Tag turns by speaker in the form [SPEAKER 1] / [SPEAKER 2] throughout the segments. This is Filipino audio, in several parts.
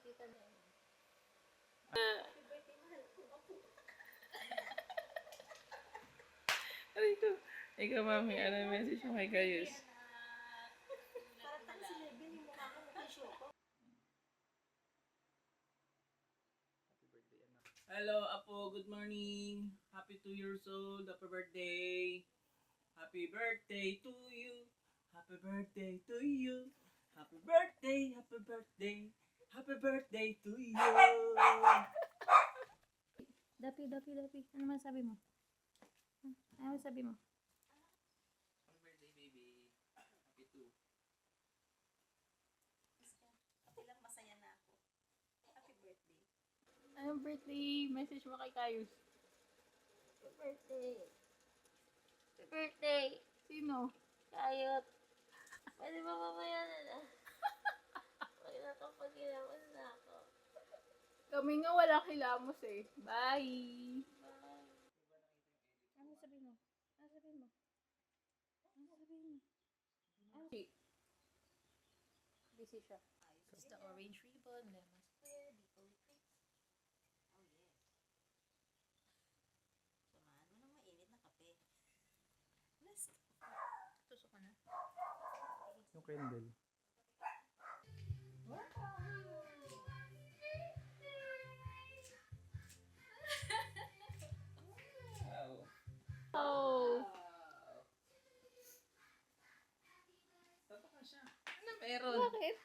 [SPEAKER 1] Kita na yun.
[SPEAKER 2] Ano ito? Ikaw, mami, ano yung message mo kay Kayus?
[SPEAKER 1] Parang si Levin, yung mukha ko mukhang syoko.
[SPEAKER 2] Hello, Apo. Good morning. Happy 2 years old. Happy birthday. Happy birthday to you. Happy birthday to you. Happy birthday. Happy birthday. Happy birthday to you.
[SPEAKER 1] Dapi. Ano masabi mo? Ano masabi mo?
[SPEAKER 2] Happy birthday, baby. Happy 2.
[SPEAKER 3] Ilang masaya na ako. Happy birthday.
[SPEAKER 1] Anong birthday message mo kay Kayus?
[SPEAKER 3] Happy birthday.
[SPEAKER 1] Happy birthday! Sino?
[SPEAKER 3] Kayot. Pwede ba mamaya na? Pag nakapag-ilaman na ako.
[SPEAKER 1] Kami nga wala kilamos eh. Bye!
[SPEAKER 3] Bye.
[SPEAKER 1] Ano sabi mo? Ano sabi mo? Ano sabi mo? Ano? Busy siya.
[SPEAKER 3] It's the orange ribbon, lemon square, maple treats. Oh yeah. Samahan mo ng mainit na kape. Let's go.
[SPEAKER 1] Tusok ka na.
[SPEAKER 2] Yung candle.
[SPEAKER 1] Oh!
[SPEAKER 2] Tata ka siya. Ano meron?
[SPEAKER 1] Bakit?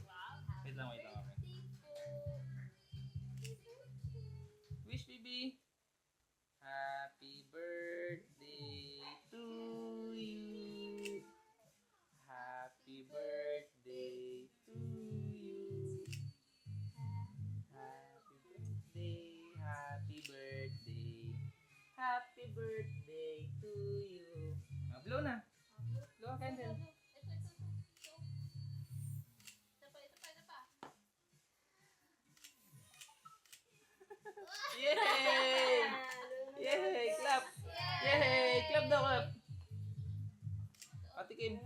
[SPEAKER 2] Wow. Wait lang kami. Wish, baby. Happy birthday to you. Happy birthday to you. Happy birthday. Happy birthday. Happy birthday to you. Blow na. Blow a candle. Yay! Yay! Clap! Yay! Clap daw, clap! Patikim.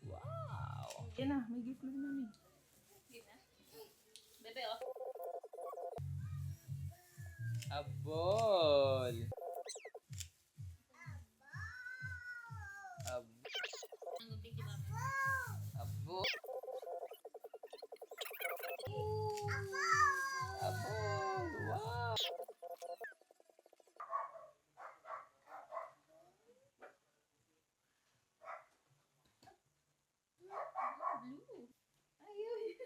[SPEAKER 2] Wow! Yan na, may gift na rin namin.
[SPEAKER 3] Bebe, oh.
[SPEAKER 2] A ball! A
[SPEAKER 3] Ang thank you, mami.
[SPEAKER 2] ball! A ball! Wow!
[SPEAKER 3] Blue. Ayun.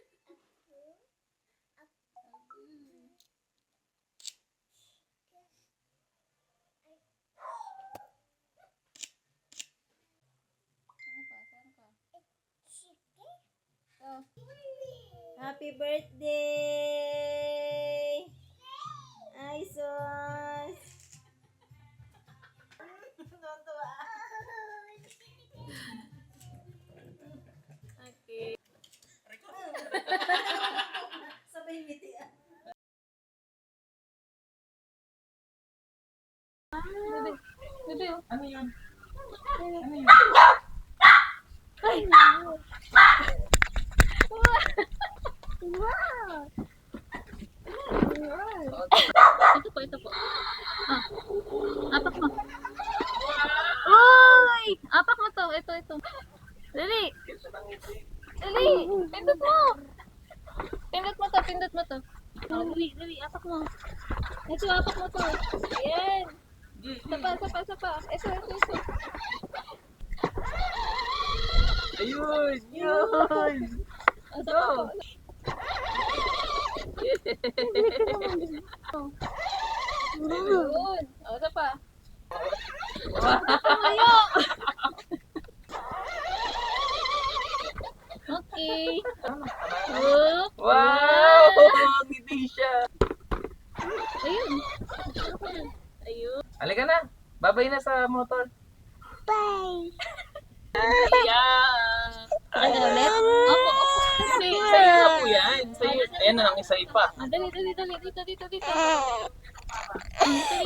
[SPEAKER 1] Oh.
[SPEAKER 3] Happy birthday! Ay, sus! Natuwa.
[SPEAKER 1] Okay.
[SPEAKER 3] Sabay ngiti ah.
[SPEAKER 1] Bebe. Bebe, oh.
[SPEAKER 2] Ano yun? Ano yun?
[SPEAKER 1] Ay! Wow! Wow! Ito po. Ah. Apak mo. Uy! Apak mo to. Ito. Dali! Pindot mo! Pindot mo to. Oh, dali. Apak mo. Ito, apak mo to. Ayan. Sapa. Ito.
[SPEAKER 2] Ayun! Yun!
[SPEAKER 1] Asa pa po. Ayun. Asa pa. Tumayo. Okay. Oop.
[SPEAKER 2] Wow! Ngiti siya!
[SPEAKER 1] Ayun. Ayun.
[SPEAKER 2] Halika na! Babay na sa motor!
[SPEAKER 4] Bye.
[SPEAKER 2] Ayan!
[SPEAKER 1] Ano ulit? Opo, opo. Kasi,
[SPEAKER 2] Sa'yo na po yan! Sa'yo. Ayan na lang, isa pa.
[SPEAKER 1] Dali. Dito. Dito.